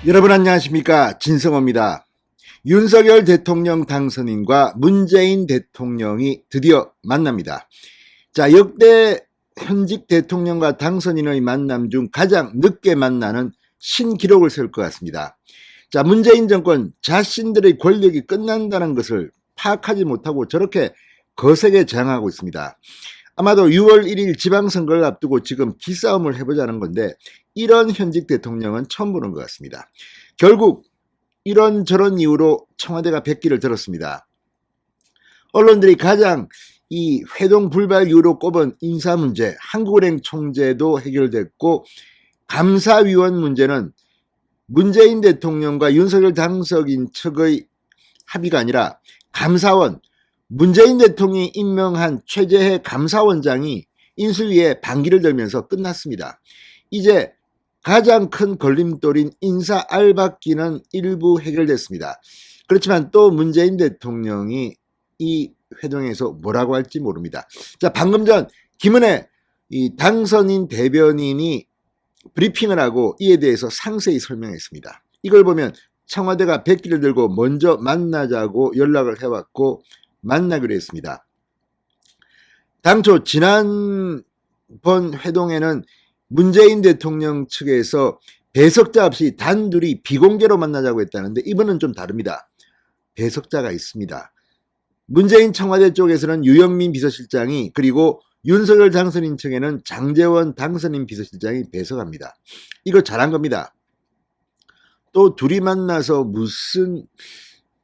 여러분 안녕하십니까, 진성호입니다. 윤석열 대통령 당선인과 문재인 대통령이 드디어 만납니다. 자, 역대 현직 대통령과 당선인의 만남 중 가장 늦게 만나는 신기록을 세울 것 같습니다. 자, 문재인 정권 자신들의 권력이 끝난다는 것을 파악하지 못하고 저렇게 거세게 저항하고 있습니다. 아마도 6월 1일 지방선거를 앞두고 지금 기싸움을 해보자는 건데, 이런 현직 대통령은 처음 보는 것 같습니다. 결국 이런저런 이유로 청와대가 백기를 들었습니다. 언론들이 가장 이 회동 불발 이유로 꼽은 인사 문제, 한국은행 총재도 해결됐고, 감사위원 문제는 문재인 대통령과 윤석열 당선인 측의 합의가 아니라 감사원, 문재인 대통령이 임명한 최재해 감사원장이 인수위에 반기를 들면서 끝났습니다. 이제 가장 큰 걸림돌인 인사 알박기는 일부 해결됐습니다. 그렇지만 또 문재인 대통령이 이 회동에서 뭐라고 할지 모릅니다. 자, 방금 전 김은혜 이 당선인 대변인이 브리핑을 하고 이에 대해서 상세히 설명했습니다. 이걸 보면 청와대가 백기를 들고 먼저 만나자고 연락을 해왔고 만나기로 했습니다. 당초 지난번 회동에는 문재인 대통령 측에서 배석자 없이 단둘이 비공개로 만나자고 했다는데, 이번은 좀 다릅니다. 배석자가 있습니다. 문재인 청와대 쪽에서는 유영민 비서실장이, 그리고 윤석열 당선인 측에는 장제원 당선인 비서실장이 배석합니다. 이거 잘한 겁니다. 또 둘이 만나서 무슨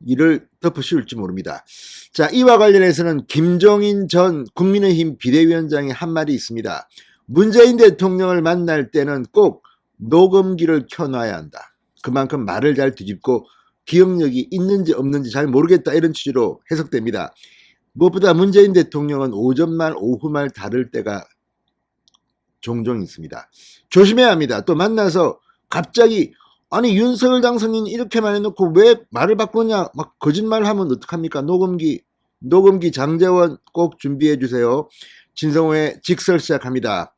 일을 덮어씌울지 모릅니다. 자, 이와 관련해서는 김종인 전 국민의힘 비대위원장이 한 말이 있습니다. 문재인 대통령을 만날 때는 꼭 녹음기를 켜놔야 한다. 그만큼 말을 잘 뒤집고 기억력이 있는지 없는지 잘 모르겠다, 이런 취지로 해석됩니다. 무엇보다 문재인 대통령은 오전 말 오후 말 다를 때가 종종 있습니다. 조심해야 합니다. 또 만나서 갑자기 아니 윤석열 당선인 이렇게만 해놓고 왜 말을 바꾸냐, 막 거짓말을 하면 어떡합니까? 녹음기 장제원 꼭 준비해 주세요. 진성호의 직설 시작합니다.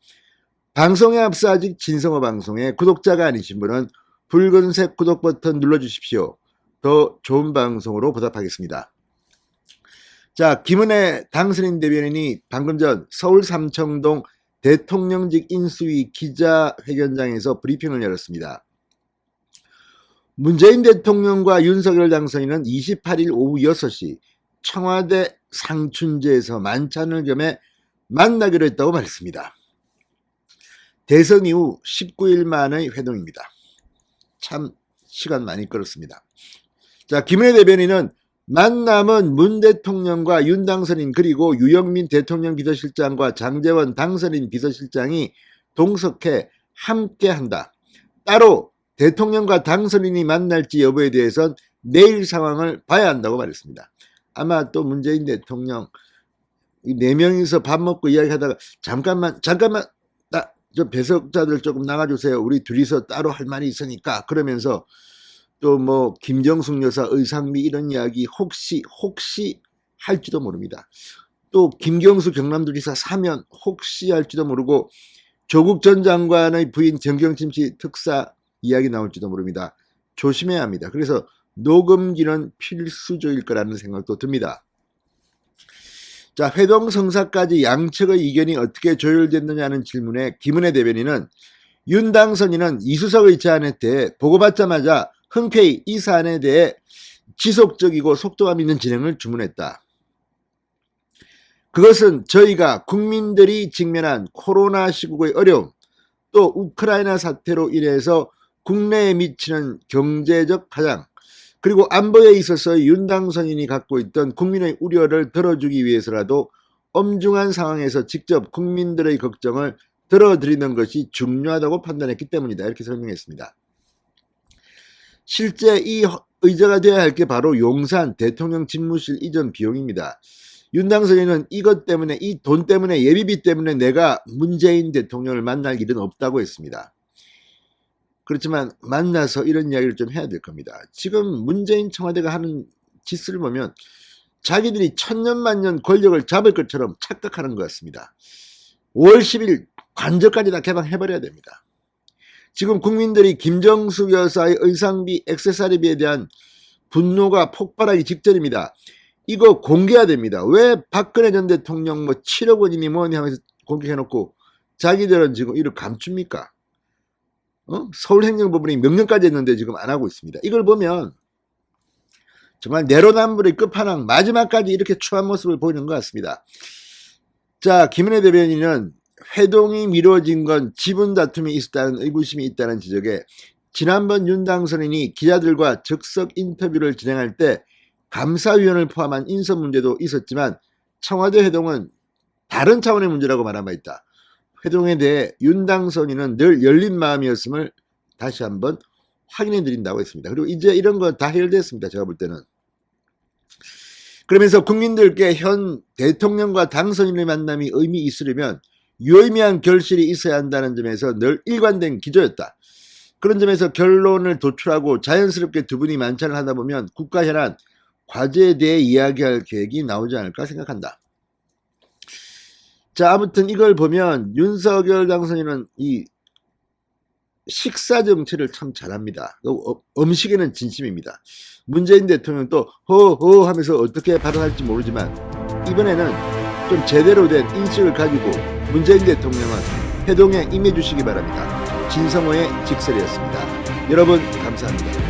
방송에 앞서 아직 진성호 방송에 구독자가 아니신 분은 붉은색 구독 버튼 눌러주십시오. 더 좋은 방송으로 보답하겠습니다. 자, 김은혜 당선인 대변인이 방금 전 서울 삼청동 대통령직 인수위 기자회견장에서 브리핑을 열었습니다. 문재인 대통령과 윤석열 당선인은 28일 오후 6시 청와대 상춘제에서 만찬을 겸해 만나기로 했다고 말했습니다. 대선 이후 19일 만의 회동입니다. 참 시간 많이 끌었습니다. 자, 김은혜 대변인은 만남은 문 대통령과 윤 당선인, 그리고 유영민 대통령 비서실장과 장제원 당선인 비서실장이 동석해 함께한다. 따로 대통령과 당선인이 만날지 여부에 대해선 내일 상황을 봐야 한다고 말했습니다. 아마 또 문재인 대통령 4명이서 밥 먹고 이야기하다가 잠깐만 저 배석자들 조금 나가주세요. 우리 둘이서 따로 할 말이 있으니까. 그러면서 또 뭐 김정숙 여사 의상미 이런 이야기 혹시 할지도 모릅니다. 또 김경수 경남도지사 사면 혹시 할지도 모르고, 조국 전 장관의 부인 정경심 씨 특사 이야기 나올지도 모릅니다. 조심해야 합니다. 그래서 녹음기는 필수적일 거라는 생각도 듭니다. 자, 회동 성사까지 양측의 이견이 어떻게 조율됐느냐는 질문에 김은혜 대변인은 윤 당선인은 이수석의 제안에 대해 보고받자마자 흔쾌히 이 사안에 대해 지속적이고 속도감 있는 진행을 주문했다. 그것은 저희가 국민들이 직면한 코로나 시국의 어려움, 또 우크라이나 사태로 인해서 국내에 미치는 경제적 파장, 그리고 안보에 있어서 윤 당선인이 갖고 있던 국민의 우려를 들어주기 위해서라도 엄중한 상황에서 직접 국민들의 걱정을 들어드리는 것이 중요하다고 판단했기 때문이다, 이렇게 설명했습니다. 실제 이 의제가 되어야 할 게 바로 용산 대통령 집무실 이전 비용입니다. 윤 당선인은 이것 때문에, 이 돈 때문에, 예비비 때문에 내가 문재인 대통령을 만날 일은 없다고 했습니다. 그렇지만 만나서 이런 이야기를 좀 해야 될 겁니다. 지금 문재인 청와대가 하는 짓을 보면 자기들이 천년만년 권력을 잡을 것처럼 착각하는 것 같습니다. 5월 10일 관저까지 다 개방해버려야 됩니다. 지금 국민들이 김정숙 여사의 의상비 액세서리비에 대한 분노가 폭발하기 직전입니다. 이거 공개해야 됩니다. 왜 박근혜 전 대통령 뭐 7억 원이니 뭐니 하면서 공개해놓고 자기들은 지금 이를 감춥니까? 서울행정법원이 명령까지 했는데 지금 안 하고 있습니다. 이걸 보면 정말 내로남불의 끝판왕 마지막까지 이렇게 추한 모습을 보이는 것 같습니다. 자, 김은혜 대변인은 회동이 미뤄진 건 지분 다툼이 있었다는 의구심이 있다는 지적에 지난번 윤 당선인이 기자들과 즉석 인터뷰를 진행할 때 감사위원을 포함한 인선 문제도 있었지만 청와대 회동은 다른 차원의 문제라고 말한 바 있다. 회동에 대해 윤 당선인은 늘 열린 마음이었음을 다시 한번 확인해 드린다고 했습니다. 그리고 이제 이런 거 다 해결됐습니다. 제가 볼 때는. 그러면서 국민들께 현 대통령과 당선인의 만남이 의미 있으려면 유의미한 결실이 있어야 한다는 점에서 늘 일관된 기조였다. 그런 점에서 결론을 도출하고 자연스럽게 두 분이 만찬을 하다 보면 국가 현안, 과제에 대해 이야기할 계획이 나오지 않을까 생각한다. 자, 아무튼 이걸 보면 윤석열 당선인은 이 식사 정치를 참 잘합니다. 음식에는 진심입니다. 문재인 대통령 또 허허 하면서 어떻게 발언할지 모르지만 이번에는 좀 제대로 된 인식을 가지고 문재인 대통령은 회동에 임해 주시기 바랍니다. 진성호의 직설이었습니다. 여러분 감사합니다.